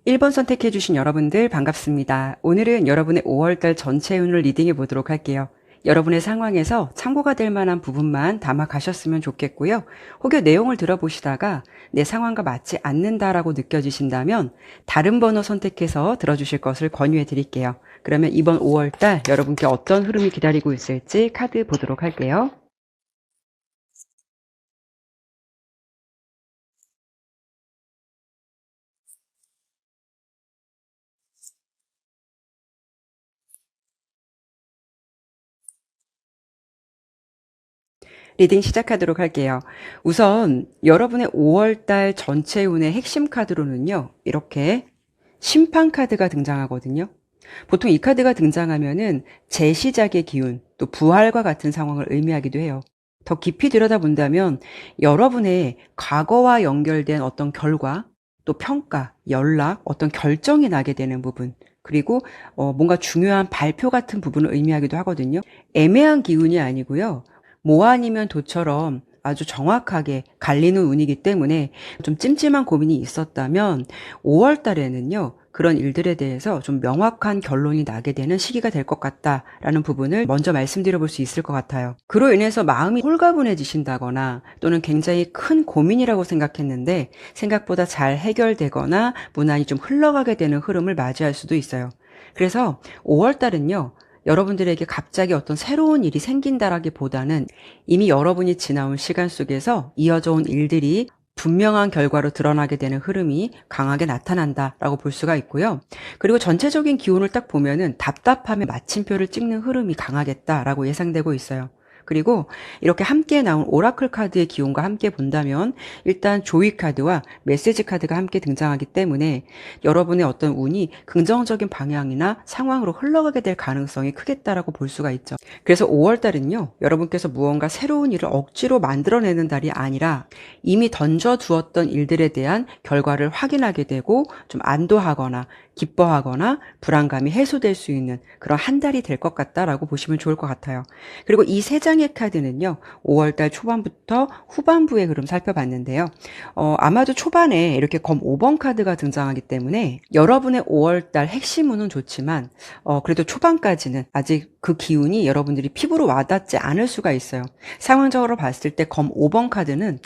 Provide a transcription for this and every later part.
1번 선택해주신 여러분들 반갑습니다. 오늘은 여러분의 5월달 전체 운을 리딩해 보도록 할게요. 여러분의 상황에서 참고가 될 만한 부분만 담아 가셨으면 좋겠고요. 혹여 내용을 들어보시다가 내 상황과 맞지 않는다라고 느껴지신다면 다른 번호 선택해서 들어주실 것을 권유해 드릴게요. 그러면 이번 5월달 여러분께 어떤 흐름이 기다리고 있을지 카드 보도록 할게요. 리딩 시작하도록 할게요. 우선 여러분의 5월달 전체 운의 핵심 카드로는요, 이렇게 심판 카드가 등장하거든요. 보통 이 카드가 등장하면은 재시작의 기운, 또 부활과 같은 상황을 의미하기도 해요. 더 깊이 들여다본다면 여러분의 과거와 연결된 어떤 결과, 또 평가, 연락, 어떤 결정이 나게 되는 부분, 그리고 뭔가 중요한 발표 같은 부분을 의미하기도 하거든요. 애매한 기운이 아니고요. 뭐 아니면 도처럼 아주 정확하게 갈리는 운이기 때문에 좀 찜찜한 고민이 있었다면 5월 달에는요, 그런 일들에 대해서 좀 명확한 결론이 나게 되는 시기가 될 것 같다라는 부분을 먼저 말씀드려 볼 수 있을 것 같아요. 그로 인해서 마음이 홀가분해지신다거나 또는 굉장히 큰 고민이라고 생각했는데 생각보다 잘 해결되거나 무난히 좀 흘러가게 되는 흐름을 맞이할 수도 있어요. 그래서 5월 달은요, 여러분들에게 갑자기 어떤 새로운 일이 생긴다라기보다는 이미 여러분이 지나온 시간 속에서 이어져 온 일들이 분명한 결과로 드러나게 되는 흐름이 강하게 나타난다라고 볼 수가 있고요. 그리고 전체적인 기운을 딱 보면은 답답함에 마침표를 찍는 흐름이 강하겠다라고 예상되고 있어요. 그리고 이렇게 함께 나온 오라클 카드의 기운과 함께 본다면 일단 조이 카드와 메시지 카드가 함께 등장하기 때문에 여러분의 어떤 운이 긍정적인 방향이나 상황으로 흘러가게 될 가능성이 크겠다라고 볼 수가 있죠. 그래서 5월 달은요, 여러분께서 무언가 새로운 일을 억지로 만들어내는 달이 아니라 이미 던져두었던 일들에 대한 결과를 확인하게 되고 좀 안도하거나 기뻐하거나 불안감이 해소될 수 있는 그런 한 달이 될 것 같다라고 보시면 좋을 것 같아요. 그리고 이 세 장의 카드는요, 5월달 초반부터 후반부의 흐름 살펴봤는데요. 아마도 초반에 이렇게 검 5번 카드가 등장하기 때문에 여러분의 5월달 핵심운은 좋지만 그래도 초반까지는 아직 그 기운이 여러분들이 피부로 와닿지 않을 수가 있어요. 상황적으로 봤을 때 검 5번 카드는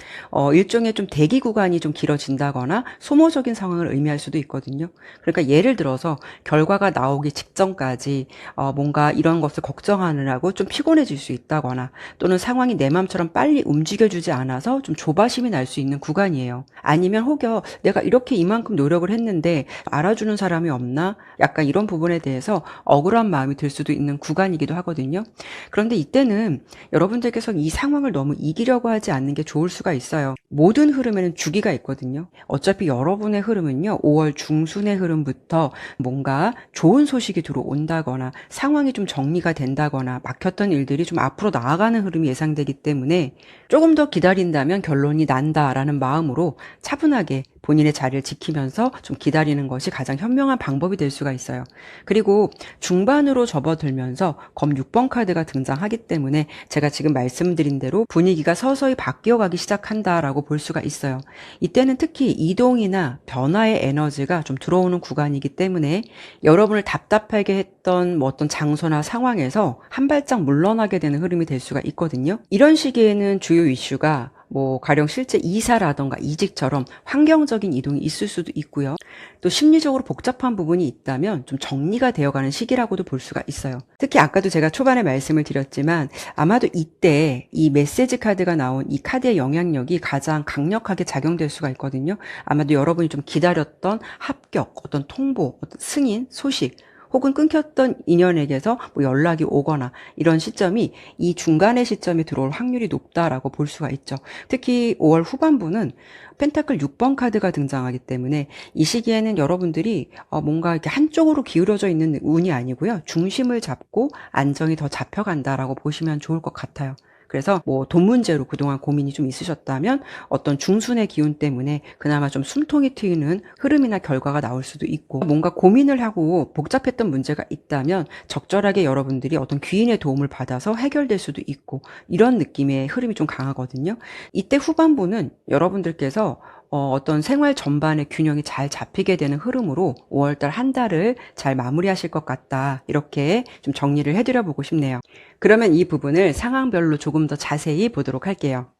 일종의 좀 대기 구간이 좀 길어진다거나 소모적인 상황을 의미할 수도 있거든요. 그러니까 예를 들어서 결과가 나오기 직전까지 뭔가 이런 것을 걱정하느라고 좀 피곤해질 수 있다거나 또는 상황이 내 맘처럼 빨리 움직여주지 않아서 좀 조바심이 날 수 있는 구간이에요. 아니면 혹여 내가 이렇게 이만큼 노력을 했는데 알아주는 사람이 없나? 약간 이런 부분에 대해서 억울한 마음이 들 수도 있는 구간이기도 하거든요. 그런데 이때는 여러분들께서 이 상황을 너무 이기려고 하지 않는 게 좋을 수가 있어요. 모든 흐름에는 주기가 있거든요. 어차피 여러분의 흐름은요, 5월 중순의 흐름부터 뭔가 좋은 소식이 들어온다거나 상황이 좀 정리가 된다거나 막혔던 일들이 좀 앞으로 나아가는 흐름이 예상되기 때문에 조금 더 기다린다면 결론이 난다라는 마음으로 차분하게 본인의 자리를 지키면서 좀 기다리는 것이 가장 현명한 방법이 될 수가 있어요. 그리고 중반으로 접어들면서 검 6번 카드가 등장하기 때문에 제가 지금 말씀드린 대로 분위기가 서서히 바뀌어가기 시작한다라고 볼 수가 있어요. 이때는 특히 이동이나 변화의 에너지가 좀 들어오는 구간이기 때문에 여러분을 답답하게 했던 뭐 어떤 장소나 상황에서 한 발짝 물러나게 되는 흐름이 될 수가 있거든요. 이런 시기에는 주요 이슈가 뭐 가령 실제 이사라던가 이직처럼 환경적인 이동이 있을 수도 있고요. 또 심리적으로 복잡한 부분이 있다면 좀 정리가 되어가는 시기라고도 볼 수가 있어요. 특히 아까도 제가 초반에 말씀을 드렸지만 아마도 이때 이 메시지 카드가 나온 이 카드의 영향력이 가장 강력하게 작용될 수가 있거든요. 아마도 여러분이 좀 기다렸던 합격, 어떤 통보, 어떤 승인, 소식 혹은 끊겼던 인연에게서 뭐 연락이 오거나 이런 시점이 이 중간의 시점에 들어올 확률이 높다라고 볼 수가 있죠. 특히 5월 후반부는 펜타클 6번 카드가 등장하기 때문에 이 시기에는 여러분들이 뭔가 이렇게 한쪽으로 기울어져 있는 운이 아니고요. 중심을 잡고 안정이 더 잡혀간다라고 보시면 좋을 것 같아요. 그래서 뭐 돈 문제로 그동안 고민이 좀 있으셨다면 어떤 중순의 기운 때문에 그나마 좀 숨통이 트이는 흐름이나 결과가 나올 수도 있고, 뭔가 고민을 하고 복잡했던 문제가 있다면 적절하게 여러분들이 어떤 귀인의 도움을 받아서 해결될 수도 있고, 이런 느낌의 흐름이 좀 강하거든요. 이때 후반부는 여러분들께서 어떤 생활 전반의 균형이 잘 잡히게 되는 흐름으로 5월달 한 달을 잘 마무리하실 것 같다. 이렇게 좀 정리를 해드려 보고 싶네요. 그러면 이 부분을 상황별로 조금 더 자세히 보도록 할게요.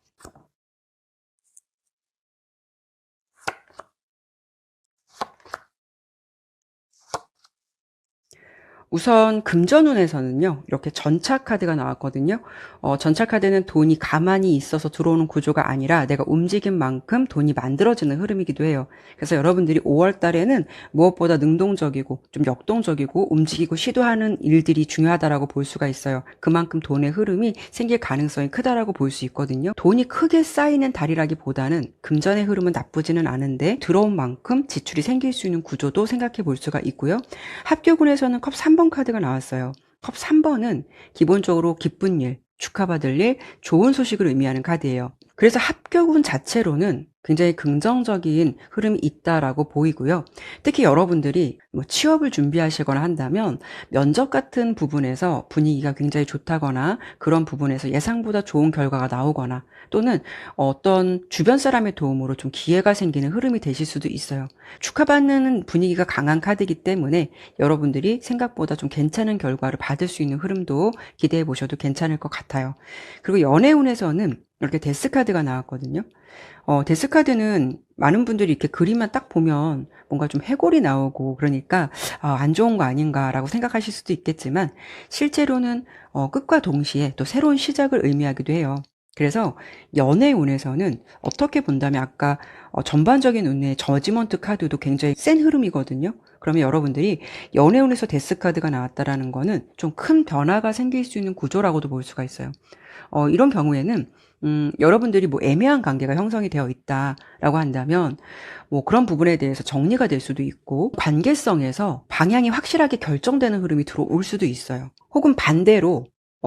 우선 금전운에서는요, 이렇게 전차카드가 나왔거든요. 전차카드는 돈이 가만히 있어서 들어오는 구조가 아니라 내가 움직인 만큼 돈이 만들어지는 흐름이기도 해요. 그래서 여러분들이 5월 달에는 무엇보다 능동적이고 좀 역동적이고 움직이고 시도하는 일들이 중요하다라고 볼 수가 있어요. 그만큼 돈의 흐름이 생길 가능성이 크다라고 볼 수 있거든요. 돈이 크게 쌓이는 달이라기보다는 금전의 흐름은 나쁘지는 않은데 들어온 만큼 지출이 생길 수 있는 구조도 생각해 볼 수가 있고요. 합격운에서는 컵 3번 카드가 나왔어요. 컵 3번은 기본적으로 기쁜 일, 축하받을 일, 좋은 소식을 의미하는 카드예요. 그래서 합격운 자체로는 굉장히 긍정적인 흐름이 있다라고 보이고요. 특히 여러분들이 뭐 취업을 준비하시거나 한다면 면접 같은 부분에서 분위기가 굉장히 좋다거나 그런 부분에서 예상보다 좋은 결과가 나오거나 또는 어떤 주변 사람의 도움으로 좀 기회가 생기는 흐름이 되실 수도 있어요. 축하받는 분위기가 강한 카드이기 때문에 여러분들이 생각보다 좀 괜찮은 결과를 받을 수 있는 흐름도 기대해 보셔도 괜찮을 것 같아요. 그리고 연애운에서는 이렇게 데스카드가 나왔거든요. 데스카드는 많은 분들이 이렇게 그림만 딱 보면 뭔가 좀 해골이 나오고 그러니까 안 좋은 거 아닌가라고 생각하실 수도 있겠지만 실제로는 끝과 동시에 또 새로운 시작을 의미하기도 해요. 그래서 연애운에서는 어떻게 본다면 아까 전반적인 운의 저지먼트 카드도 굉장히 센 흐름이거든요. 그러면 여러분들이 연애운에서 데스카드가 나왔다라는 거는 좀 큰 변화가 생길 수 있는 구조라고도 볼 수가 있어요. 이런 경우에는 여러분들이 뭐 애매한 관계가 형성이 되어 있다라고 한다면 뭐 그런 부분에 대해서 정리가 될 수도 있고 관계성에서 방향이 확실하게 결정되는 흐름이 들어올 수도 있어요. 혹은 반대로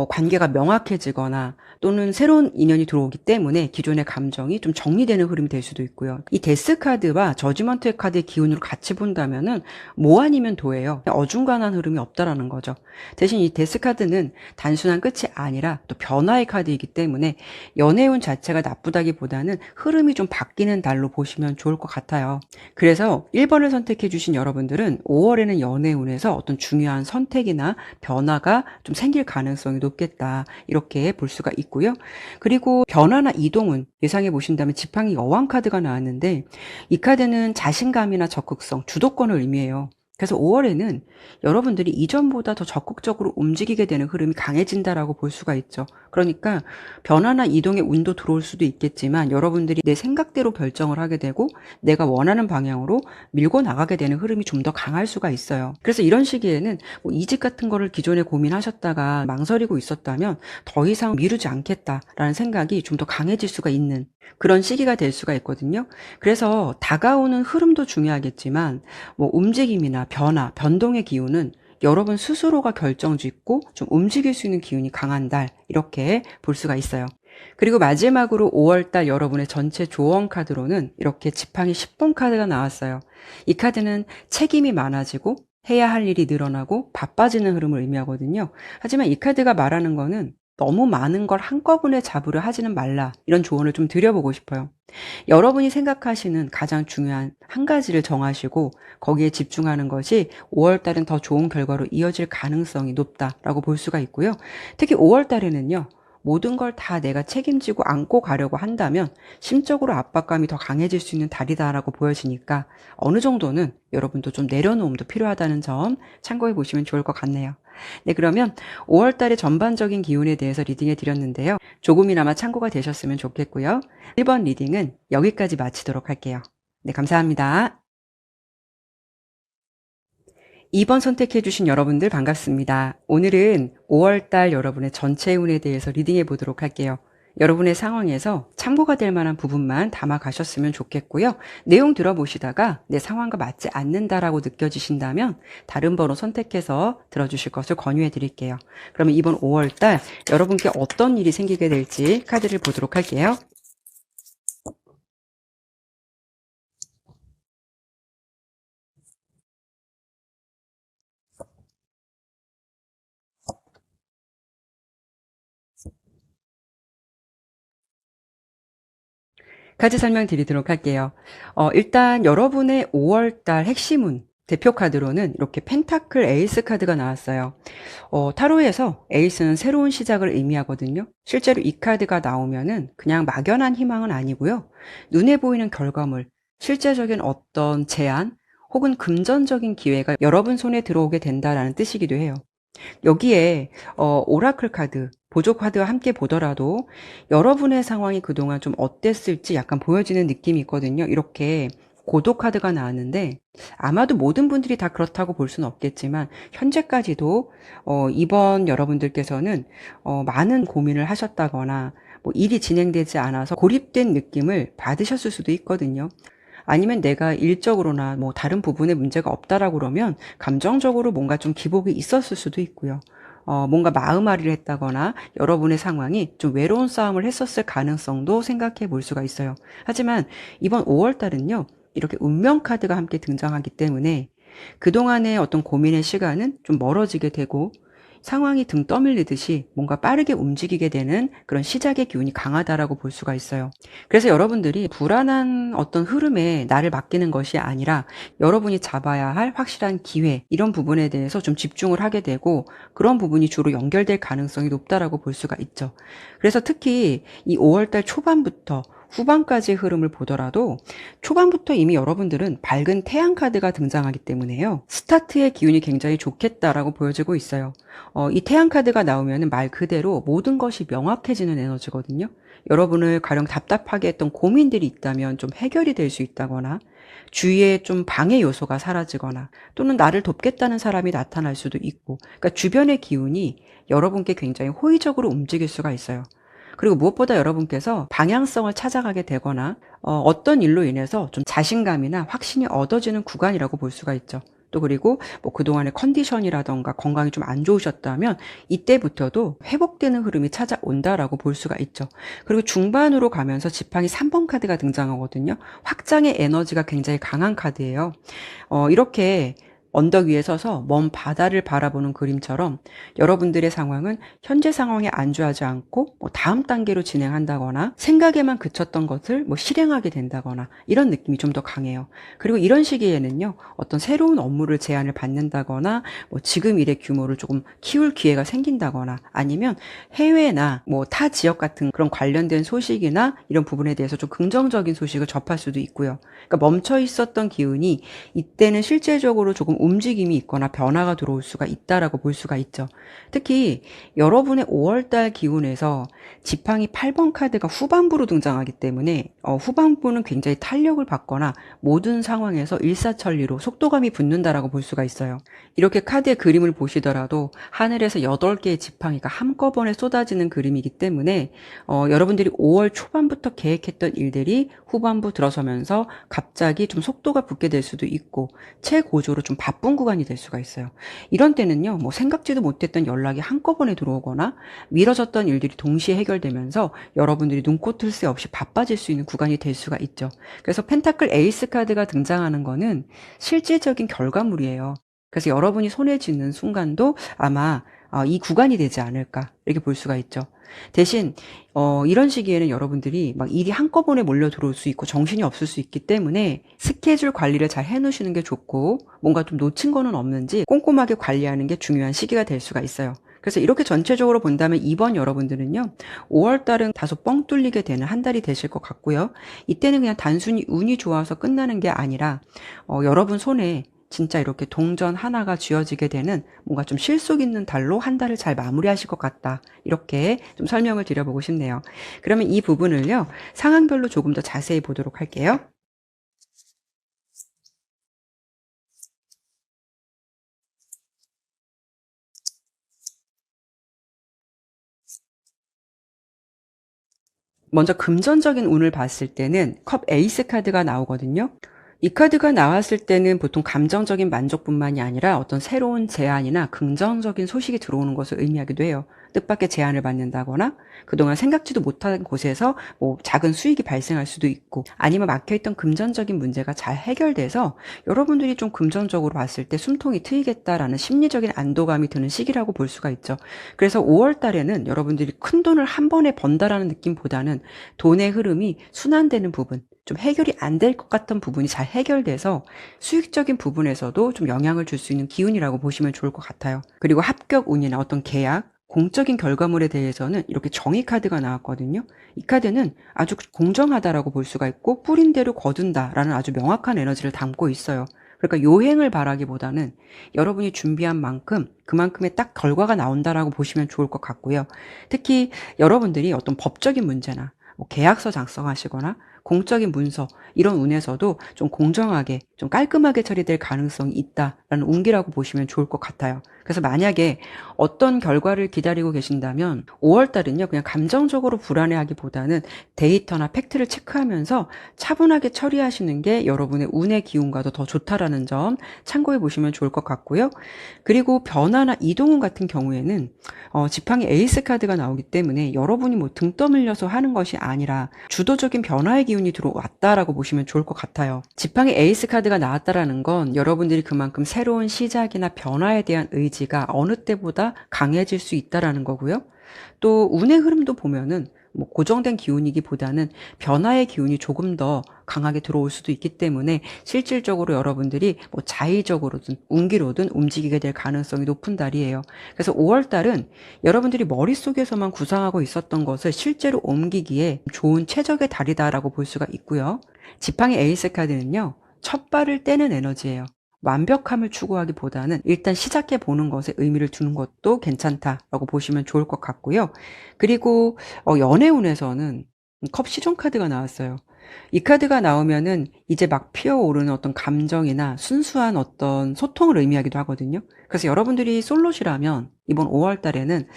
관계가 명확해지거나 또는 새로운 인연이 들어오기 때문에 기존의 감정이 좀 정리되는 흐름이 될 수도 있고요. 이 데스 카드와 저지먼트 카드의 기운으로 같이 본다면은 뭐 아니면 도예요. 어중간한 흐름이 없다라는 거죠. 대신 이 데스 카드는 단순한 끝이 아니라 또 변화의 카드이기 때문에 연애운 자체가 나쁘다기보다는 흐름이 좀 바뀌는 달로 보시면 좋을 것 같아요. 그래서 1번을 선택해 주신 여러분들은 5월에는 연애운에서 어떤 중요한 선택이나 변화가 좀 생길 가능성이 높겠다. 이렇게 볼 수가 있고요. 그리고 변화나 이동은 예상해 보신다면 지팡이 여왕 카드가 나왔는데 이 카드는 자신감이나 적극성, 주도권을 의미해요. 그래서 5월에는 여러분들이 이전보다 더 적극적으로 움직이게 되는 흐름이 강해진다라고 볼 수가 있죠. 그러니까 변화나 이동의 운도 들어올 수도 있겠지만 여러분들이 내 생각대로 결정을 하게 되고 내가 원하는 방향으로 밀고 나가게 되는 흐름이 좀 더 강할 수가 있어요. 그래서 이런 시기에는 뭐 이직 같은 거를 기존에 고민하셨다가 망설이고 있었다면 더 이상 미루지 않겠다라는 생각이 좀 더 강해질 수가 있는 그런 시기가 될 수가 있거든요. 그래서 다가오는 흐름도 중요하겠지만 뭐 움직임이나 변화, 변동의 기운은 여러분 스스로가 결정짓고 좀 움직일 수 있는 기운이 강한 달 이렇게 볼 수가 있어요. 그리고 마지막으로 5월달 여러분의 전체 조언 카드로는 이렇게 지팡이 10번 카드가 나왔어요. 이 카드는 책임이 많아지고 해야 할 일이 늘어나고 바빠지는 흐름을 의미하거든요. 하지만 이 카드가 말하는 거는 너무 많은 걸 한꺼번에 잡으려 하지는 말라 이런 조언을 좀 드려보고 싶어요. 여러분이 생각하시는 가장 중요한 한 가지를 정하시고 거기에 집중하는 것이 5월 달은 더 좋은 결과로 이어질 가능성이 높다라고 볼 수가 있고요. 특히 5월 달에는요. 모든 걸 다 내가 책임지고 안고 가려고 한다면 심적으로 압박감이 더 강해질 수 있는 달이다라고 보여지니까 어느 정도는 여러분도 좀 내려놓음도 필요하다는 점 참고해 보시면 좋을 것 같네요. 네, 그러면 5월 달의 전반적인 기운에 대해서 리딩해 드렸는데요. 조금이나마 참고가 되셨으면 좋겠고요. 1번 리딩은 여기까지 마치도록 할게요. 네, 감사합니다. 2번 선택해주신 여러분들 반갑습니다. 오늘은 5월달 여러분의 전체 운에 대해서 리딩해 보도록 할게요. 여러분의 상황에서 참고가 될 만한 부분만 담아 가셨으면 좋겠고요. 내용 들어보시다가 내 상황과 맞지 않는다라고 느껴지신다면 다른 번호 선택해서 들어주실 것을 권유해 드릴게요. 그러면 이번 5월달 여러분께 어떤 일이 생기게 될지 카드를 보도록 할게요. 카드 설명드리도록 할게요. 일단 여러분의 5월달 핵심운 대표 카드로는 이렇게 펜타클 에이스 카드가 나왔어요. 타로에서 에이스는 새로운 시작을 의미하거든요. 실제로 이 카드가 나오면은 그냥 막연한 희망은 아니고요. 눈에 보이는 결과물, 실제적인 어떤 제안 혹은 금전적인 기회가 여러분 손에 들어오게 된다라는 뜻이기도 해요. 여기에 오라클 카드, 보조 카드와 함께 보더라도 여러분의 상황이 그동안 좀 어땠을지 약간 보여지는 느낌이 있거든요. 이렇게 고독 카드가 나왔는데 아마도 모든 분들이 다 그렇다고 볼 수는 없겠지만 현재까지도 이번 여러분들께서는 많은 고민을 하셨다거나 뭐 일이 진행되지 않아서 고립된 느낌을 받으셨을 수도 있거든요. 아니면 내가 일적으로나 뭐 다른 부분에 문제가 없다라고 그러면 감정적으로 뭔가 좀 기복이 있었을 수도 있고요. 뭔가 마음앓이를 했다거나 여러분의 상황이 좀 외로운 싸움을 했었을 가능성도 생각해 볼 수가 있어요. 하지만 이번 5월 달은요, 이렇게 운명 카드가 함께 등장하기 때문에 그동안의 어떤 고민의 시간은 좀 멀어지게 되고 상황이 등 떠밀리듯이 뭔가 빠르게 움직이게 되는 그런 시작의 기운이 강하다라고 볼 수가 있어요. 그래서 여러분들이 불안한 어떤 흐름에 나를 맡기는 것이 아니라 여러분이 잡아야 할 확실한 기회, 이런 부분에 대해서 좀 집중을 하게 되고 그런 부분이 주로 연결될 가능성이 높다라고 볼 수가 있죠. 그래서 특히 이 5월달 초반부터 후반까지의 흐름을 보더라도 초반부터 이미 여러분들은 밝은 태양 카드가 등장하기 때문에요. 스타트의 기운이 굉장히 좋겠다라고 보여지고 있어요. 이 태양 카드가 나오면 말 그대로 모든 것이 명확해지는 에너지거든요. 여러분을 가령 답답하게 했던 고민들이 있다면 좀 해결이 될 수 있다거나 주위에 좀 방해 요소가 사라지거나 또는 나를 돕겠다는 사람이 나타날 수도 있고, 그러니까 주변의 기운이 여러분께 굉장히 호의적으로 움직일 수가 있어요. 그리고 무엇보다 여러분께서 방향성을 찾아가게 되거나 어떤 일로 인해서 좀 자신감이나 확신이 얻어지는 구간이라고 볼 수가 있죠. 또 그리고 뭐 그동안의 컨디션이라던가 건강이 좀 안 좋으셨다면 이때부터도 회복되는 흐름이 찾아온다라고 볼 수가 있죠. 그리고 중반으로 가면서 지팡이 3번 카드가 등장하거든요. 확장의 에너지가 굉장히 강한 카드예요. 이렇게 언덕 위에 서서 먼 바다를 바라보는 그림처럼 여러분들의 상황은 현재 상황에 안주하지 않고 뭐 다음 단계로 진행한다거나 생각에만 그쳤던 것을 뭐 실행하게 된다거나 이런 느낌이 좀 더 강해요. 그리고 이런 시기에는요, 어떤 새로운 업무를 제안을 받는다거나 뭐 지금 일의 규모를 조금 키울 기회가 생긴다거나 아니면 해외나 뭐 타 지역 같은 그런 관련된 소식이나 이런 부분에 대해서 좀 긍정적인 소식을 접할 수도 있고요. 그러니까 멈춰 있었던 기운이 이때는 실제적으로 조금 움직임이 있거나 변화가 들어올 수가 있다라고 볼 수가 있죠. 특히 여러분의 5월달 기운에서 지팡이 8번 카드가 후반부로 등장하기 때문에 후반부는 굉장히 탄력을 받거나 모든 상황에서 일사천리로 속도감이 붙는다라고 볼 수가 있어요. 이렇게 카드의 그림을 보시더라도 하늘에서 8개의 지팡이가 한꺼번에 쏟아지는 그림이기 때문에 여러분들이 5월 초반부터 계획했던 일들이 후반부 들어서면서 갑자기 좀 속도가 붙게 될 수도 있고 최고조로 좀 바쁜 구간이 될 수가 있어요. 이런 때는요, 뭐 생각지도 못했던 연락이 한꺼번에 들어오거나 미뤄졌던 일들이 동시에 해결되면서 여러분들이 눈꽃을 새 없이 바빠질 수 있는 구간이 될 수가 있죠. 그래서 펜타클 에이스 카드가 등장하는 거는 실질적인 결과물이에요. 그래서 여러분이 손에 쥐는 순간도 아마 이 구간이 되지 않을까 이렇게 볼 수가 있죠. 대신 이런 시기에는 여러분들이 막 일이 한꺼번에 몰려 들어올 수 있고 정신이 없을 수 있기 때문에 스케줄 관리를 잘 해놓으시는 게 좋고 뭔가 좀 놓친 거는 없는지 꼼꼼하게 관리하는 게 중요한 시기가 될 수가 있어요. 그래서 이렇게 전체적으로 본다면 이번 여러분들은요, 5월달은 다소 뻥 뚫리게 되는 한 달이 되실 것 같고요. 이때는 그냥 단순히 운이 좋아서 끝나는 게 아니라 여러분 손에 진짜 이렇게 동전 하나가 쥐어지게 되는 뭔가 좀 실속 있는 달로 한 달을 잘 마무리하실 것 같다. 이렇게 좀 설명을 드려보고 싶네요. 그러면 이 부분을요, 상황별로 조금 더 자세히 보도록 할게요. 먼저 금전적인 운을 봤을 때는 컵 에이스 카드가 나오거든요. 이 카드가 나왔을 때는 보통 감정적인 만족뿐만이 아니라 어떤 새로운 제안이나 긍정적인 소식이 들어오는 것을 의미하기도 해요. 뜻밖의 제안을 받는다거나 그동안 생각지도 못한 곳에서 뭐 작은 수익이 발생할 수도 있고, 아니면 막혀있던 금전적인 문제가 잘 해결돼서 여러분들이 좀 금전적으로 봤을 때 숨통이 트이겠다라는 심리적인 안도감이 드는 시기라고 볼 수가 있죠. 그래서 5월 달에는 여러분들이 큰 돈을 한 번에 번다라는 느낌보다는 돈의 흐름이 순환되는 부분, 좀 해결이 안 될 것 같은 부분이 잘 해결돼서 수익적인 부분에서도 좀 영향을 줄 수 있는 기운이라고 보시면 좋을 것 같아요. 그리고 합격 운이나 어떤 계약, 공적인 결과물에 대해서는 이렇게 정의 카드가 나왔거든요. 이 카드는 아주 공정하다라고 볼 수가 있고 뿌린 대로 거둔다라는 아주 명확한 에너지를 담고 있어요. 그러니까 요행을 바라기보다는 여러분이 준비한 만큼 그만큼의 딱 결과가 나온다라고 보시면 좋을 것 같고요. 특히 여러분들이 어떤 법적인 문제나 뭐 계약서 작성하시거나 공적인 문서, 이런 운에서도 좀 공정하게, 좀 깔끔하게 처리될 가능성이 있다라는 운기라고 보시면 좋을 것 같아요. 그래서 만약에 어떤 결과를 기다리고 계신다면 5월 달은요, 그냥 감정적으로 불안해하기보다는 데이터나 팩트를 체크하면서 차분하게 처리하시는 게 여러분의 운의 기운과도 더 좋다라는 점 참고해 보시면 좋을 것 같고요. 그리고 변화나 이동운 같은 경우에는 지팡이 에이스 카드가 나오기 때문에 여러분이 뭐 등 떠밀려서 하는 것이 아니라 주도적인 변화의 기운이 들어왔다라고 보시면 좋을 것 같아요. 지팡이 에이스 카드가 나왔다라는 건 여러분들이 그만큼 새로운 시작이나 변화에 대한 의지가 어느 때보다 강해질 수 있다라는 거고요. 또 운의 흐름도 보면은 뭐 고정된 기운이기보다는 변화의 기운이 조금 더 강하게 들어올 수도 있기 때문에 실질적으로 여러분들이 뭐 자의적으로든 운기로든 움직이게 될 가능성이 높은 달이에요. 그래서 5월 달은 여러분들이 머릿속에서만 구상하고 있었던 것을 실제로 옮기기에 좋은 최적의 달이다라고 볼 수가 있고요. 지팡이 에이스 카드는요, 첫 발을 떼는 에너지예요. 완벽함을 추구하기보다는 일단 시작해 보는 것에 의미를 두는 것도 괜찮다라고 보시면 좋을 것 같고요. 그리고 연애운에서는 컵 시종 카드가 나왔어요. 이 카드가 나오면은 이제 막 피어오르는 어떤 감정이나 순수한 어떤 소통을 의미하기도 하거든요. 그래서 여러분들이 솔로시라면 이번 5월 달에는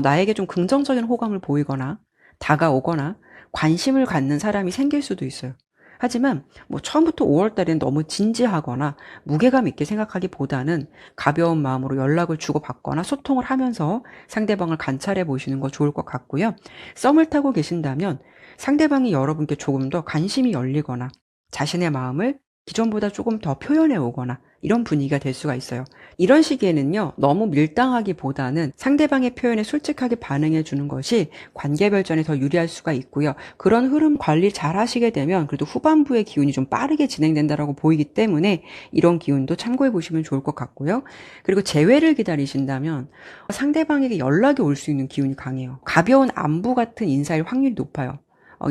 나에게 좀 긍정적인 호감을 보이거나 다가오거나 관심을 갖는 사람이 생길 수도 있어요. 하지만 뭐 처음부터 5월 달에는 너무 진지하거나 무게감 있게 생각하기보다는 가벼운 마음으로 연락을 주고받거나 소통을 하면서 상대방을 관찰해 보시는 거 좋을 것 같고요. 썸을 타고 계신다면 상대방이 여러분께 조금 더 관심이 열리거나 자신의 마음을 기존보다 조금 더 표현해 오거나 이런 분위기가 될 수가 있어요. 이런 시기에는요, 너무 밀당하기보다는 상대방의 표현에 솔직하게 반응해 주는 것이 관계 발전에 더 유리할 수가 있고요. 그런 흐름 관리 잘 하시게 되면 그래도 후반부의 기운이 좀 빠르게 진행된다라고 보이기 때문에 이런 기운도 참고해 보시면 좋을 것 같고요. 그리고 재회를 기다리신다면 상대방에게 연락이 올 수 있는 기운이 강해요. 가벼운 안부 같은 인사일 확률이 높아요.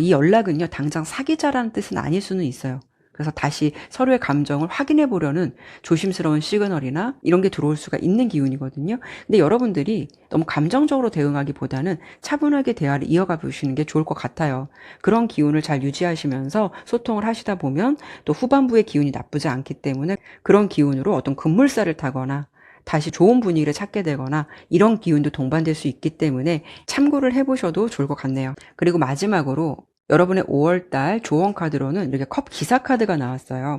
이 연락은요, 당장 사귀자라는 뜻은 아닐 수는 있어요. 그래서 다시 서로의 감정을 확인해 보려는 조심스러운 시그널이나 이런 게 들어올 수가 있는 기운이거든요. 근데 여러분들이 너무 감정적으로 대응하기보다는 차분하게 대화를 이어가 보시는 게 좋을 것 같아요. 그런 기운을 잘 유지하시면서 소통을 하시다 보면 또 후반부의 기운이 나쁘지 않기 때문에 그런 기운으로 어떤 급물살을 타거나 다시 좋은 분위기를 찾게 되거나 이런 기운도 동반될 수 있기 때문에 참고를 해보셔도 좋을 것 같네요. 그리고 마지막으로 여러분의 5월달 조언 카드로는 이렇게 컵 기사 카드가 나왔어요.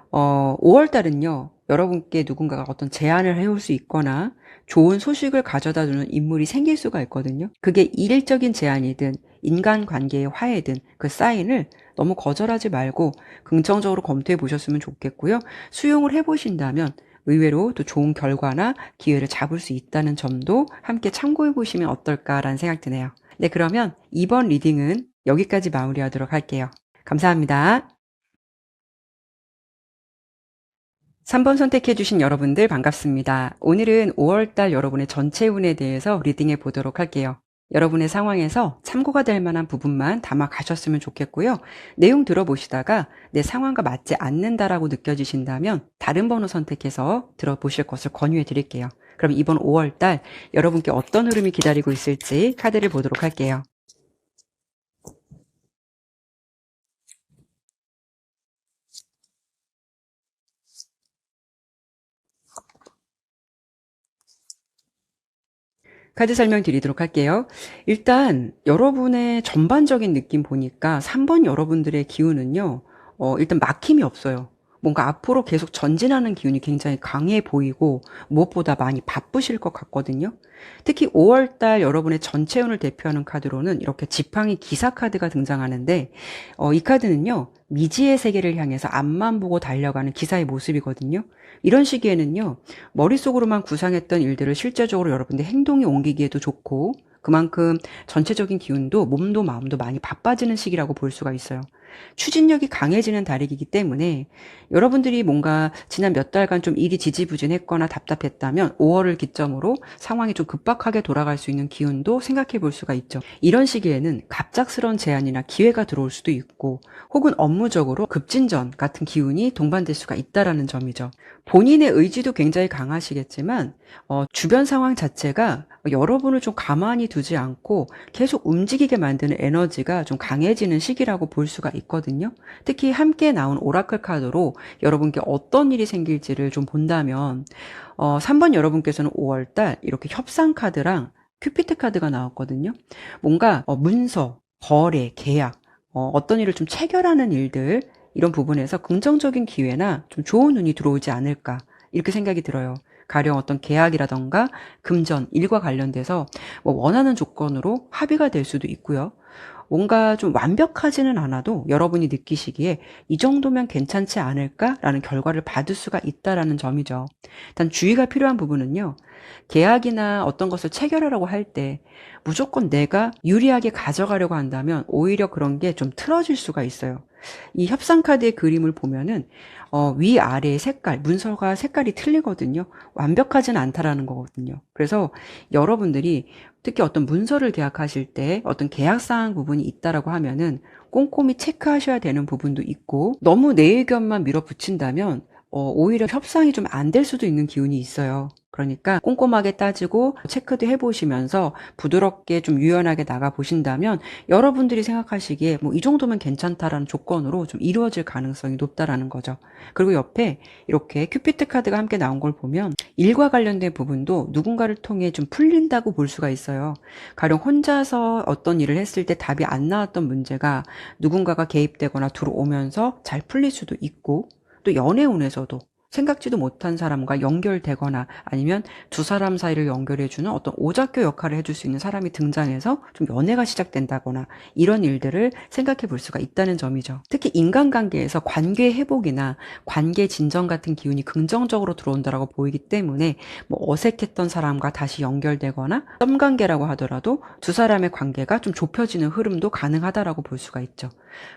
5월달은요, 여러분께 누군가가 어떤 제안을 해올 수 있거나 좋은 소식을 가져다 주는 인물이 생길 수가 있거든요. 그게 일적인 제안이든 인간관계의 화해든 그 사인을 너무 거절하지 말고 긍정적으로 검토해 보셨으면 좋겠고요. 수용을 해보신다면 의외로 또 좋은 결과나 기회를 잡을 수 있다는 점도 함께 참고해 보시면 어떨까라는 생각 드네요. 네, 그러면 이번 리딩은 여기까지 마무리하도록 할게요. 감사합니다. 3번 선택해주신 여러분들 반갑습니다. 오늘은 5월달 여러분의 전체 운에 대해서 리딩해 보도록 할게요. 여러분의 상황에서 참고가 될 만한 부분만 담아 가셨으면 좋겠고요. 내용 들어보시다가 내 상황과 맞지 않는다라고 느껴지신다면 다른 번호 선택해서 들어보실 것을 권유해 드릴게요. 그럼 이번 5월달 여러분께 어떤 흐름이 기다리고 있을지 카드를 보도록 할게요. 카드 설명 드리도록 할게요. 일단 여러분의 전반적인 느낌 보니까 3번 여러분들의 기운은요, 일단 막힘이 없어요. 뭔가 앞으로 계속 전진하는 기운이 굉장히 강해 보이고 무엇보다 많이 바쁘실 것 같거든요. 특히 5월달 여러분의 전체 운을 대표하는 카드로는 이렇게 지팡이 기사 카드가 등장하는데 이 카드는요. 미지의 세계를 향해서 앞만 보고 달려가는 기사의 모습이거든요. 이런 시기에는요. 머릿속으로만 구상했던 일들을 실제적으로 여러분들 행동에 옮기기에도 좋고 그만큼 전체적인 기운도 몸도 마음도 많이 바빠지는 시기라고 볼 수가 있어요. 추진력이 강해지는 달이기 때문에 여러분들이 뭔가 지난 몇 달간 좀 일이 지지부진했거나 답답했다면 5월을 기점으로 상황이 좀 급박하게 돌아갈 수 있는 기운도 생각해 볼 수가 있죠. 이런 시기에는 갑작스러운 제안이나 기회가 들어올 수도 있고 혹은 업무적으로 급진전 같은 기운이 동반될 수가 있다라는 점이죠. 본인의 의지도 굉장히 강하시겠지만 주변 상황 자체가 여러분을 좀 가만히 두지 않고 계속 움직이게 만드는 에너지가 좀 강해지는 시기라고 볼 수가 있거든요. 특히 함께 나온 오라클 카드로 여러분께 어떤 일이 생길지를 좀 본다면 3번 여러분께서는 5월달 이렇게 협상 카드랑 큐피트 카드가 나왔거든요. 뭔가 문서, 거래, 계약, 어떤 일을 좀 체결하는 일들 이런 부분에서 긍정적인 기회나 좀 좋은 운이 들어오지 않을까 이렇게 생각이 들어요. 가령 어떤 계약이라던가 금전, 일과 관련돼서 뭐 원하는 조건으로 합의가 될 수도 있고요. 뭔가 좀 완벽하지는 않아도 여러분이 느끼시기에 이 정도면 괜찮지 않을까라는 결과를 받을 수가 있다라는 점이죠. 단 주의가 필요한 부분은요. 계약이나 어떤 것을 체결하려고 할 때 무조건 내가 유리하게 가져가려고 한다면 오히려 그런 게 좀 틀어질 수가 있어요. 이 협상 카드의 그림을 보면은 위아래의 색깔, 문서가 색깔이 틀리거든요. 완벽하진 않다라는 거거든요. 그래서 여러분들이 특히 어떤 문서를 계약하실 때 어떤 계약사항 부분이 있다라고 하면은 꼼꼼히 체크하셔야 되는 부분도 있고 너무 내 의견만 밀어붙인다면 오히려 협상이 좀 안 될 수도 있는 기운이 있어요. 그러니까 꼼꼼하게 따지고 체크도 해보시면서 부드럽게 좀 유연하게 나가 보신다면 여러분들이 생각하시기에 뭐 이 정도면 괜찮다라는 조건으로 좀 이루어질 가능성이 높다라는 거죠. 그리고 옆에 이렇게 큐피트 카드가 함께 나온 걸 보면 일과 관련된 부분도 누군가를 통해 좀 풀린다고 볼 수가 있어요. 가령 혼자서 어떤 일을 했을 때 답이 안 나왔던 문제가 누군가가 개입되거나 들어오면서 잘 풀릴 수도 있고 또 연애운에서도 생각지도 못한 사람과 연결되거나 아니면 두 사람 사이를 연결해주는 어떤 오작교 역할을 해줄 수 있는 사람이 등장해서 좀 연애가 시작된다거나 이런 일들을 생각해 볼 수가 있다는 점이죠. 특히 인간관계에서 관계 회복이나 관계 진정 같은 기운이 긍정적으로 들어온다고 보이기 때문에 뭐 어색했던 사람과 다시 연결되거나 썸관계라고 하더라도 두 사람의 관계가 좀 좁혀지는 흐름도 가능하다라고 볼 수가 있죠.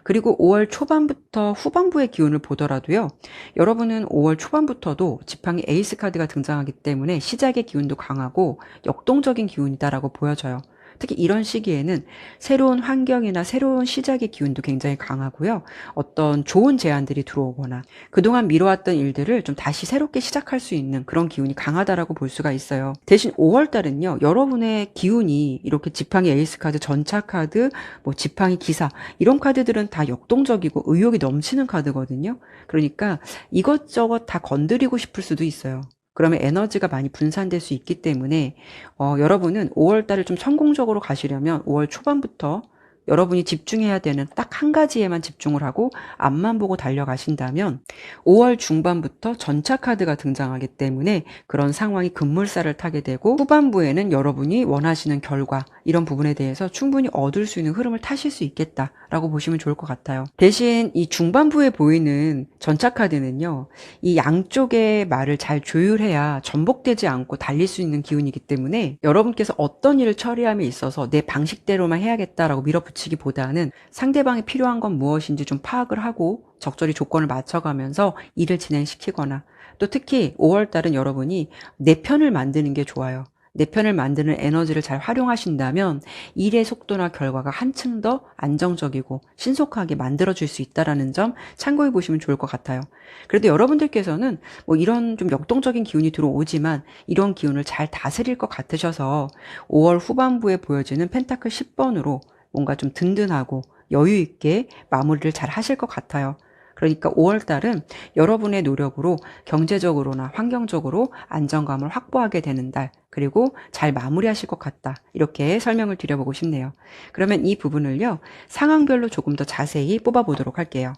그리고 5월 초반부터 후반부의 기운을 보더라도요. 여러분은 5월 초반부터도 지팡이 에이스 카드가 등장하기 때문에 시작의 기운도 강하고 역동적인 기운이다라고 보여져요. 특히 이런 시기에는 새로운 환경이나 새로운 시작의 기운도 굉장히 강하고요. 어떤 좋은 제안들이 들어오거나 그동안 미뤄왔던 일들을 좀 다시 새롭게 시작할 수 있는 그런 기운이 강하다라고 볼 수가 있어요. 대신 5월달은요. 여러분의 기운이 이렇게 지팡이 에이스 카드, 전차 카드, 뭐 지팡이 기사 이런 카드들은 다 역동적이고 의욕이 넘치는 카드거든요. 그러니까 이것저것 다 건드리고 싶을 수도 있어요. 그러면 에너지가 많이 분산될 수 있기 때문에 여러분은 5월 달을 좀 성공적으로 가시려면 5월 초반부터 여러분이 집중해야 되는 딱 한 가지에만 집중을 하고 앞만 보고 달려가신다면 5월 중반부터 전차 카드가 등장하기 때문에 그런 상황이 급물살을 타게 되고 후반부에는 여러분이 원하시는 결과 이런 부분에 대해서 충분히 얻을 수 있는 흐름을 타실 수 있겠다라고 보시면 좋을 것 같아요. 대신 이 중반부에 보이는 전차 카드는요. 이 양쪽의 말을 잘 조율해야 전복되지 않고 달릴 수 있는 기운이기 때문에 여러분께서 어떤 일을 처리함에 있어서 내 방식대로만 해야겠다라고 밀어붙이기보다는 상대방이 필요한 건 무엇인지 좀 파악을 하고 적절히 조건을 맞춰가면서 일을 진행시키거나 또 특히 5월달은 여러분이 내 편을 만드는 게 좋아요. 내 편을 만드는 에너지를 잘 활용하신다면 일의 속도나 결과가 한층 더 안정적이고 신속하게 만들어질 수 있다는 점 참고해 보시면 좋을 것 같아요. 그래도 여러분들께서는 뭐 이런 좀 역동적인 기운이 들어오지만 이런 기운을 잘 다스릴 것 같으셔서 5월 후반부에 보여지는 펜타클 10번으로 뭔가 좀 든든하고 여유 있게 마무리를 잘 하실 것 같아요. 그러니까 5월달은 여러분의 노력으로 경제적으로나 환경적으로 안정감을 확보하게 되는 달, 그리고 잘 마무리하실 것 같다. 이렇게 설명을 드려보고 싶네요. 그러면 이 부분을요, 상황별로 조금 더 자세히 뽑아보도록 할게요.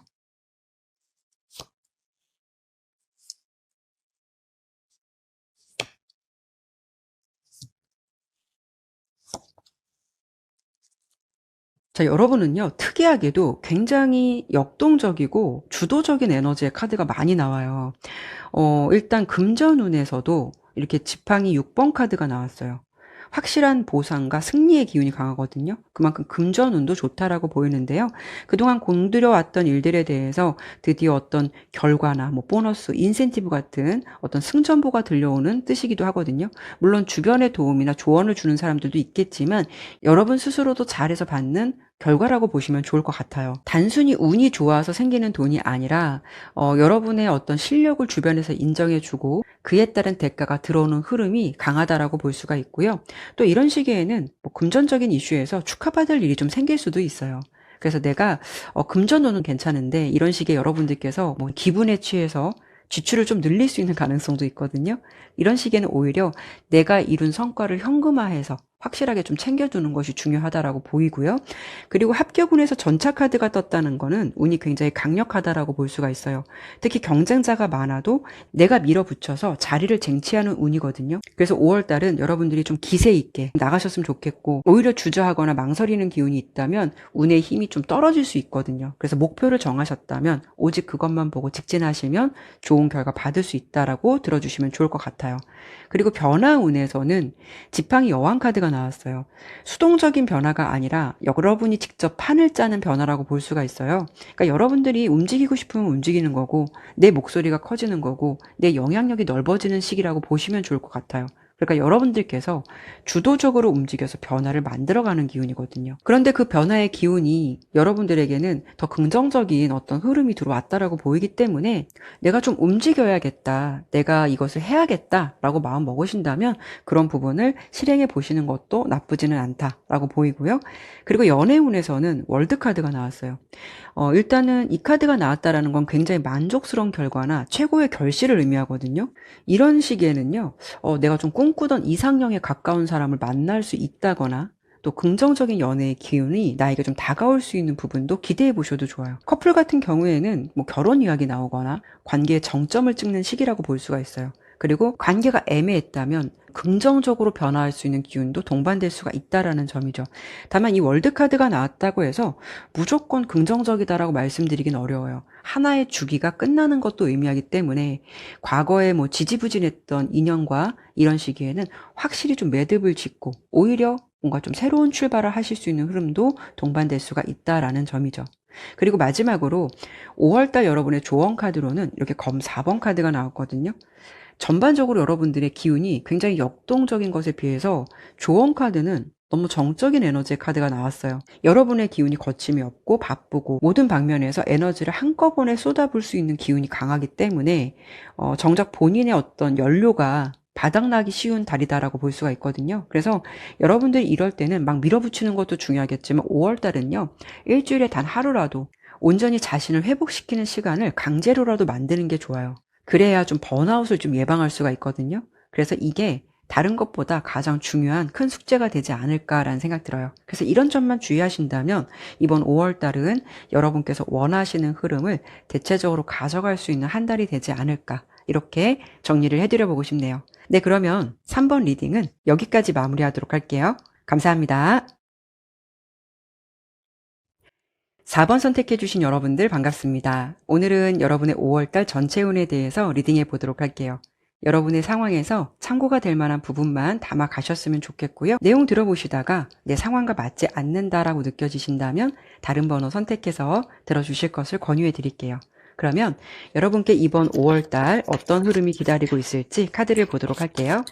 자, 여러분은요, 특이하게도 굉장히 역동적이고 주도적인 에너지의 카드가 많이 나와요. 일단 금전운에서도 이렇게 지팡이 6번 카드가 나왔어요. 확실한 보상과 승리의 기운이 강하거든요. 그만큼 금전운도 좋다라고 보이는데요. 그동안 공들여왔던 일들에 대해서 드디어 어떤 결과나 뭐 보너스, 인센티브 같은 어떤 승전보가 들려오는 뜻이기도 하거든요. 물론 주변의 도움이나 조언을 주는 사람들도 있겠지만 여러분 스스로도 잘해서 받는 결과라고 보시면 좋을 것 같아요. 단순히 운이 좋아서 생기는 돈이 아니라 여러분의 어떤 실력을 주변에서 인정해주고 그에 따른 대가가 들어오는 흐름이 강하다라고 볼 수가 있고요. 또 이런 시기에는 뭐 금전적인 이슈에서 축하받을 일이 좀 생길 수도 있어요. 그래서 내가 금전운은 괜찮은데 이런 식의 여러분들께서 뭐 기분에 취해서 지출을 좀 늘릴 수 있는 가능성도 있거든요. 이런 시기에는 오히려 내가 이룬 성과를 현금화해서 확실하게 좀 챙겨두는 것이 중요하다라고 보이고요. 그리고 합격운에서 전차 카드가 떴다는 거는 운이 굉장히 강력하다라고 볼 수가 있어요. 특히 경쟁자가 많아도 내가 밀어붙여서 자리를 쟁취하는 운이거든요. 그래서 5월달은 여러분들이 좀 기세 있게 나가셨으면 좋겠고, 오히려 주저하거나 망설이는 기운이 있다면 운의 힘이 좀 떨어질 수 있거든요. 그래서 목표를 정하셨다면 오직 그것만 보고 직진하시면 좋은 결과 받을 수 있다라고 들어주시면 좋을 것 같아요. 그리고 변화운에서는 지팡이 여왕 카드가 나왔어요. 수동적인 변화가 아니라 여러분이 직접 판을 짜는 변화라고 볼 수가 있어요. 그러니까 여러분들이 움직이고 싶으면 움직이는 거고 내 목소리가 커지는 거고 내 영향력이 넓어지는 시기라고 보시면 좋을 것 같아요. 그러니까 여러분들께서 주도적으로 움직여서 변화를 만들어가는 기운이거든요. 그런데 그 변화의 기운이 여러분들에게는 더 긍정적인 어떤 흐름이 들어왔다라고 보이기 때문에 내가 좀 움직여야겠다, 내가 이것을 해야겠다라고 마음 먹으신다면 그런 부분을 실행해 보시는 것도 나쁘지는 않다라고 보이고요. 그리고 연애운에서는 월드카드가 나왔어요. 일단은 이 카드가 나왔다라는 건 굉장히 만족스러운 결과나 최고의 결실을 의미하거든요. 이런 시기에는요, 내가 좀 꿈꾸던 이상형에 가까운 사람을 만날 수 있다거나 또 긍정적인 연애의 기운이 나에게 좀 다가올 수 있는 부분도 기대해 보셔도 좋아요. 커플 같은 경우에는 뭐 결혼 이야기 나오거나 관계의 정점을 찍는 시기라고 볼 수가 있어요. 그리고 관계가 애매했다면 긍정적으로 변화할 수 있는 기운도 동반될 수가 있다라는 점이죠. 다만 이 월드카드가 나왔다고 해서 무조건 긍정적이다라고 말씀드리긴 어려워요. 하나의 주기가 끝나는 것도 의미하기 때문에 과거에 뭐 지지부진했던 인연과 이런 시기에는 확실히 좀 매듭을 짓고 오히려 뭔가 좀 새로운 출발을 하실 수 있는 흐름도 동반될 수가 있다라는 점이죠. 그리고 마지막으로 5월달 여러분의 조언 카드로는 이렇게 검 4번 카드가 나왔거든요. 전반적으로 여러분들의 기운이 굉장히 역동적인 것에 비해서 조언 카드는 너무 정적인 에너지의 카드가 나왔어요. 여러분의 기운이 거침이 없고 바쁘고 모든 방면에서 에너지를 한꺼번에 쏟아부을 수 있는 기운이 강하기 때문에 정작 본인의 어떤 연료가 바닥나기 쉬운 달이다라고 볼 수가 있거든요. 그래서 여러분들이 이럴 때는 막 밀어붙이는 것도 중요하겠지만 5월달은요. 일주일에 단 하루라도 온전히 자신을 회복시키는 시간을 강제로라도 만드는 게 좋아요. 그래야 좀 번아웃을 좀 예방할 수가 있거든요. 그래서 이게 다른 것보다 가장 중요한 큰 숙제가 되지 않을까라는 생각 들어요. 그래서 이런 점만 주의하신다면 이번 5월달은 여러분께서 원하시는 흐름을 대체적으로 가져갈 수 있는 한 달이 되지 않을까, 이렇게 정리를 해드려보고 싶네요. 네, 그러면 3번 리딩은 여기까지 마무리하도록 할게요. 감사합니다. 4번 선택해주신 여러분들 반갑습니다. 오늘은 여러분의 5월달 전체 운에 대해서 리딩해 보도록 할게요. 여러분의 상황에서 참고가 될 만한 부분만 담아 가셨으면 좋겠고요. 내용 들어보시다가 내 상황과 맞지 않는다라고 느껴지신다면 다른 번호 선택해서 들어주실 것을 권유해 드릴게요. 그러면 여러분께 이번 5월달 어떤 흐름이 기다리고 있을지 카드를 보도록 할게요.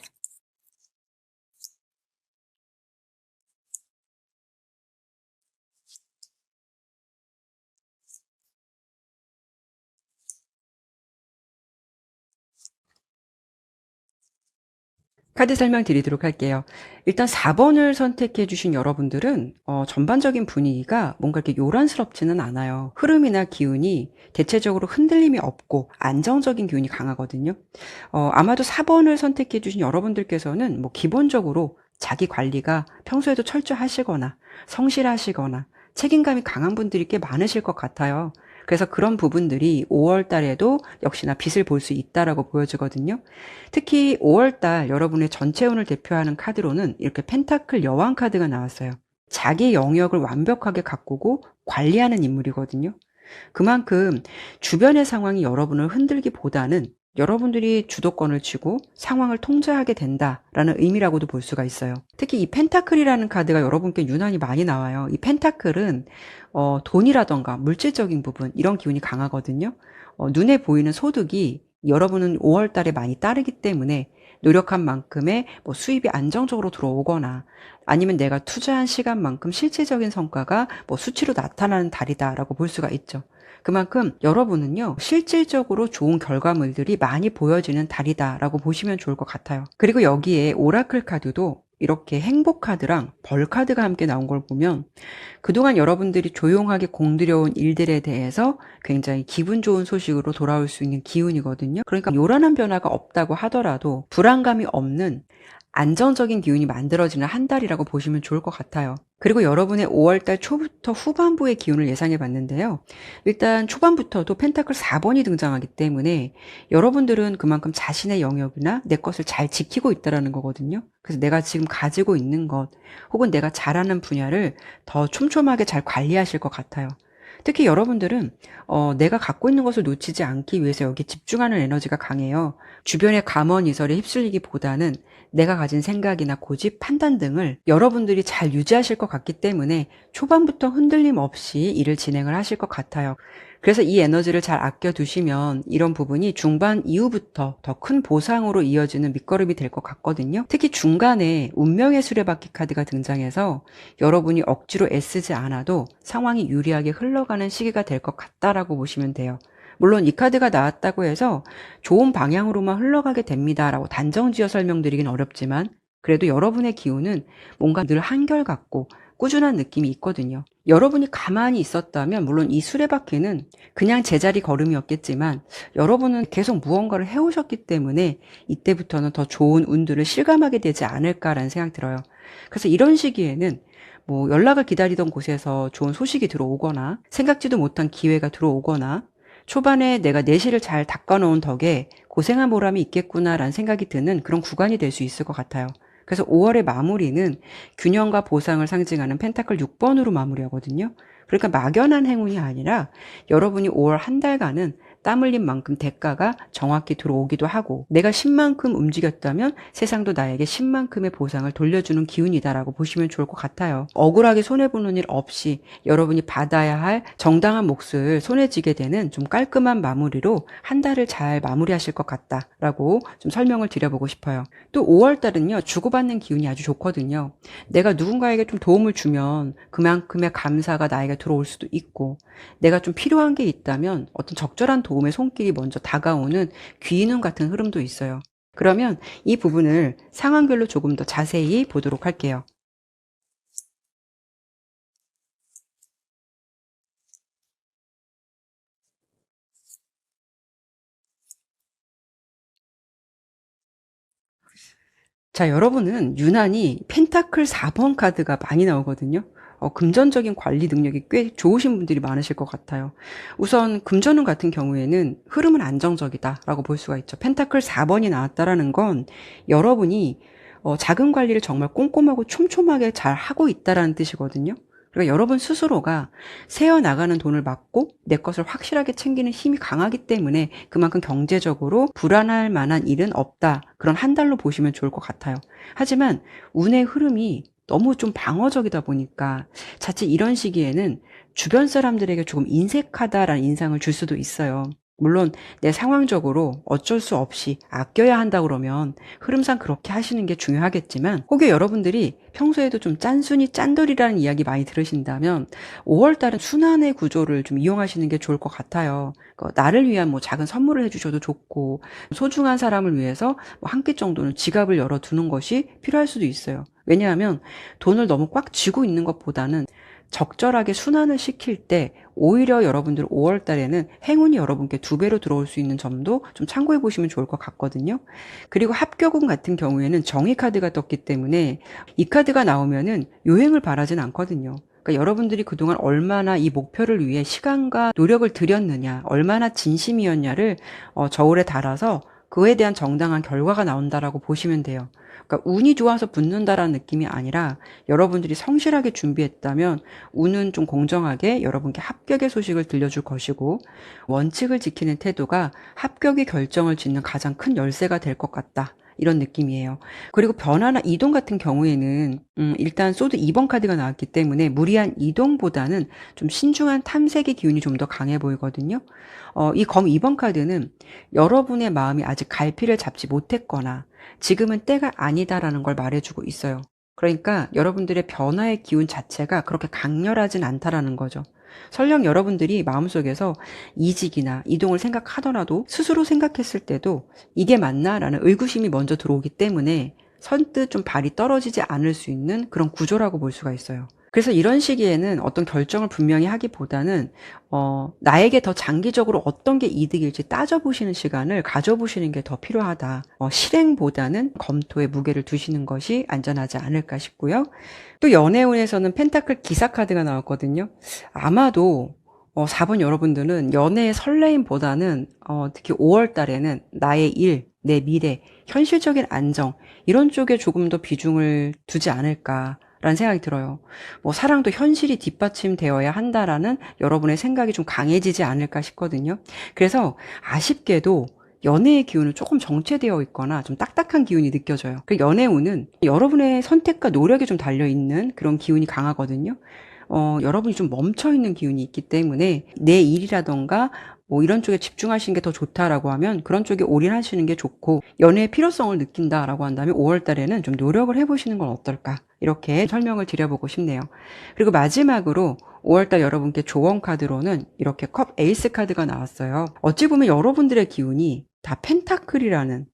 카드 설명 드리도록 할게요. 일단 4번을 선택해 주신 여러분들은 전반적인 분위기가 뭔가 이렇게 요란스럽지는 않아요. 흐름이나 기운이 대체적으로 흔들림이 없고 안정적인 기운이 강하거든요. 아마도 4번을 선택해 주신 여러분들께서는 뭐 기본적으로 자기 관리가 평소에도 철저하시거나 성실하시거나 책임감이 강한 분들이 꽤 많으실 것 같아요. 그래서 그런 부분들이 5월 달에도 역시나 빛을 볼 수 있다라고 보여지거든요. 특히 5월 달 여러분의 전체 운을 대표하는 카드로는 이렇게 펜타클 여왕 카드가 나왔어요. 자기 영역을 완벽하게 가꾸고 관리하는 인물이거든요. 그만큼 주변의 상황이 여러분을 흔들기보다는 여러분들이 주도권을 쥐고 상황을 통제하게 된다라는 의미라고도 볼 수가 있어요. 특히 이 펜타클이라는 카드가 여러분께 유난히 많이 나와요. 이 펜타클은 돈이라던가 물질적인 부분 이런 기운이 강하거든요. 눈에 보이는 소득이 여러분은 5월 달에 많이 따르기 때문에 노력한 만큼의 수입이 안정적으로 들어오거나 아니면 내가 투자한 시간만큼 실질적인 성과가 수치로 나타나는 달이다라고 볼 수가 있죠. 그만큼 여러분은요, 실질적으로 좋은 결과물들이 많이 보여지는 달이다라고 보시면 좋을 것 같아요. 그리고 여기에 오라클 카드도 이렇게 행복 카드랑 벌 카드가 함께 나온 걸 보면 그동안 여러분들이 조용하게 공들여온 일들에 대해서 굉장히 기분 좋은 소식으로 돌아올 수 있는 기운이거든요. 그러니까 요란한 변화가 없다고 하더라도 불안감이 없는 안정적인 기운이 만들어지는 한 달이라고 보시면 좋을 것 같아요. 그리고 여러분의 5월달 초부터 후반부의 기운을 예상해 봤는데요. 일단 초반부터도 펜타클 4번이 등장하기 때문에 여러분들은 그만큼 자신의 영역이나 내 것을 잘 지키고 있다는 거거든요. 그래서 내가 지금 가지고 있는 것 혹은 내가 잘하는 분야를 더 촘촘하게 잘 관리하실 것 같아요. 특히 여러분들은 내가 갖고 있는 것을 놓치지 않기 위해서 여기 집중하는 에너지가 강해요. 주변의 감언이설에 휩쓸리기보다는 내가 가진 생각이나 고집, 판단 등을 여러분들이 잘 유지하실 것 같기 때문에 초반부터 흔들림 없이 일을 진행을 하실 것 같아요. 그래서 이 에너지를 잘 아껴두시면 이런 부분이 중반 이후부터 더 큰 보상으로 이어지는 밑거름이 될 것 같거든요. 특히 중간에 운명의 수레바퀴 카드가 등장해서 여러분이 억지로 애쓰지 않아도 상황이 유리하게 흘러가는 시기가 될 것 같다라고 보시면 돼요. 물론 이 카드가 나왔다고 해서 좋은 방향으로만 흘러가게 됩니다라고 단정지어 설명드리긴 어렵지만 그래도 여러분의 기운은 뭔가 늘 한결같고 꾸준한 느낌이 있거든요. 여러분이 가만히 있었다면 물론 이 수레바퀴는 그냥 제자리 걸음이었겠지만 여러분은 계속 무언가를 해오셨기 때문에 이때부터는 더 좋은 운들을 실감하게 되지 않을까라는 생각 들어요. 그래서 이런 시기에는 연락을 기다리던 곳에서 좋은 소식이 들어오거나 생각지도 못한 기회가 들어오거나 초반에 내가 내실을 잘 닦아놓은 덕에 고생한 보람이 있겠구나라는 생각이 드는 그런 구간이 될 수 있을 것 같아요. 그래서 5월의 마무리는 균형과 보상을 상징하는 펜타클 6번으로 마무리하거든요. 그러니까 막연한 행운이 아니라 여러분이 5월 한 달간은 땀 흘린 만큼 대가가 정확히 들어오기도 하고 내가 10만큼 움직였다면 세상도 나에게 10만큼의 보상을 돌려주는 기운이다라고 보시면 좋을 것 같아요. 억울하게 손해보는 일 없이 여러분이 받아야 할 정당한 몫을 손에 쥐게 되는 좀 깔끔한 마무리로 한 달을 잘 마무리하실 것 같다라고 좀 설명을 드려보고 싶어요. 또 5월달은요 주고받는 기운이 아주 좋거든요. 내가 누군가에게 좀 도움을 주면 그만큼의 감사가 나에게 들어올 수도 있고 내가 좀 필요한 게 있다면 어떤 적절한 도움의 손길이 먼저 다가오는 귀인운 같은 흐름도 있어요. 그러면 이 부분을 상황별로 조금 더 자세히 보도록 할게요. 자, 여러분은 유난히 펜타클 4번 카드가 많이 나오거든요. 금전적인 관리 능력이 꽤 좋으신 분들이 많으실 것 같아요. 우선 금전운 같은 경우에는 흐름은 안정적이다라고 볼 수가 있죠. 펜타클 4번이 나왔다라는 건 여러분이 자금 관리를 정말 꼼꼼하고 촘촘하게 잘 하고 있다라는 뜻이거든요. 그러니까 여러분 스스로가 새어나가는 돈을 막고 내 것을 확실하게 챙기는 힘이 강하기 때문에 그만큼 경제적으로 불안할 만한 일은 없다. 그런 한 달로 보시면 좋을 것 같아요. 하지만 운의 흐름이 너무 좀 방어적이다 보니까 자칫 이런 시기에는 주변 사람들에게 조금 인색하다라는 인상을 줄 수도 있어요. 물론 내 상황적으로 어쩔 수 없이 아껴야 한다 그러면 흐름상 그렇게 하시는 게 중요하겠지만 혹여 여러분들이 평소에도 좀 짠순이 짠돌이라는 이야기 많이 들으신다면 5월달은 순환의 구조를 좀 이용하시는 게 좋을 것 같아요. 나를 위한 작은 선물을 해주셔도 좋고 소중한 사람을 위해서 한 끼 정도는 지갑을 열어두는 것이 필요할 수도 있어요. 왜냐하면 돈을 너무 꽉 쥐고 있는 것보다는 적절하게 순환을 시킬 때 오히려 여러분들 5월 달에는 행운이 여러분께 2배로 들어올 수 있는 점도 좀 참고해 보시면 좋을 것 같거든요. 그리고 합격운 같은 경우에는 정의 카드가 떴기 때문에 이 카드가 나오면은 요행을 바라진 않거든요. 그러니까 여러분들이 그동안 얼마나 이 목표를 위해 시간과 노력을 들였느냐, 얼마나 진심이었냐를 저울에 달아서 그에 대한 정당한 결과가 나온다라고 보시면 돼요. 그러니까 운이 좋아서 붙는다라는 느낌이 아니라 여러분들이 성실하게 준비했다면 운은 좀 공정하게 여러분께 합격의 소식을 들려줄 것이고, 원칙을 지키는 태도가 합격의 결정을 짓는 가장 큰 열쇠가 될 것 같다. 이런 느낌이에요. 그리고 변화나 이동 같은 경우에는 일단 소드 2번 카드가 나왔기 때문에 무리한 이동보다는 좀 신중한 탐색의 기운이 좀 더 강해 보이거든요. 이 검 2번 카드는 여러분의 마음이 아직 갈피를 잡지 못했거나 지금은 때가 아니다라는 걸 말해주고 있어요. 그러니까 여러분들의 변화의 기운 자체가 그렇게 강렬하진 않다라는 거죠. 설령 여러분들이 마음속에서 이직이나 이동을 생각하더라도 스스로 생각했을 때도 이게 맞나? 라는 의구심이 먼저 들어오기 때문에 선뜻 좀 발이 떨어지지 않을 수 있는 그런 구조라고 볼 수가 있어요. 그래서 이런 시기에는 어떤 결정을 분명히 하기보다는 나에게 더 장기적으로 어떤 게 이득일지 따져보시는 시간을 가져보시는 게 더 필요하다. 실행보다는 검토에 무게를 두시는 것이 안전하지 않을까 싶고요. 또 연애운에서는 펜타클 기사 카드가 나왔거든요. 아마도 4번 여러분들은 연애의 설레임보다는 특히 5월 달에는 나의 일, 내 미래, 현실적인 안정 이런 쪽에 조금 더 비중을 두지 않을까 라는 생각이 들어요. 사랑도 현실이 뒷받침되어야 한다라는 여러분의 생각이 좀 강해지지 않을까 싶거든요. 그래서 아쉽게도 연애의 기운은 조금 정체되어 있거나 좀 딱딱한 기운이 느껴져요. 그 연애운은 여러분의 선택과 노력에 좀 달려있는 그런 기운이 강하거든요. 여러분이 좀 멈춰있는 기운이 있기 때문에 내 일이라던가 이런 쪽에 집중하시는 게 더 좋다라고 하면 그런 쪽에 올인하시는 게 좋고, 연애의 필요성을 느낀다라고 한다면 5월 달에는 좀 노력을 해보시는 건 어떨까, 이렇게 설명을 드려보고 싶네요. 그리고 마지막으로 5월 달 여러분께 조언 카드로는 이렇게 컵 에이스 카드가 나왔어요. 어찌 보면 여러분들의 기운이 다 펜타클이라는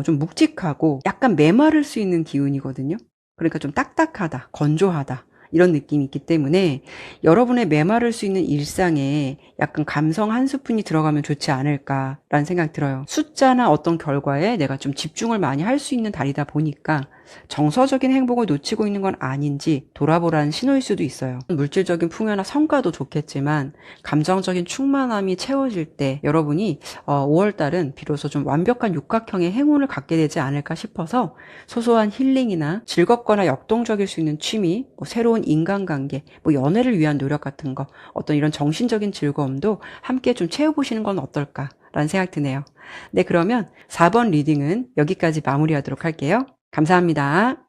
좀 묵직하고 약간 메마를 수 있는 기운이거든요. 그러니까 좀 딱딱하다, 건조하다 이런 느낌이 있기 때문에 여러분의 메마를 수 있는 일상에 약간 감성 한 스푼이 들어가면 좋지 않을까라는 생각이 들어요. 숫자나 어떤 결과에 내가 좀 집중을 많이 할 수 있는 달이다 보니까 정서적인 행복을 놓치고 있는 건 아닌지 돌아보라는 신호일 수도 있어요. 물질적인 풍요나 성과도 좋겠지만 감정적인 충만함이 채워질 때 여러분이 5월달은 비로소 좀 완벽한 육각형의 행운을 갖게 되지 않을까 싶어서 소소한 힐링이나 즐겁거나 역동적일 수 있는 취미, 새로운 인간관계, 연애를 위한 노력 같은 거, 어떤 이런 정신적인 즐거움도 함께 좀 채워보시는 건 어떨까 라는 생각 드네요. 네, 그러면 4번 리딩은 여기까지 마무리하도록 할게요. 감사합니다.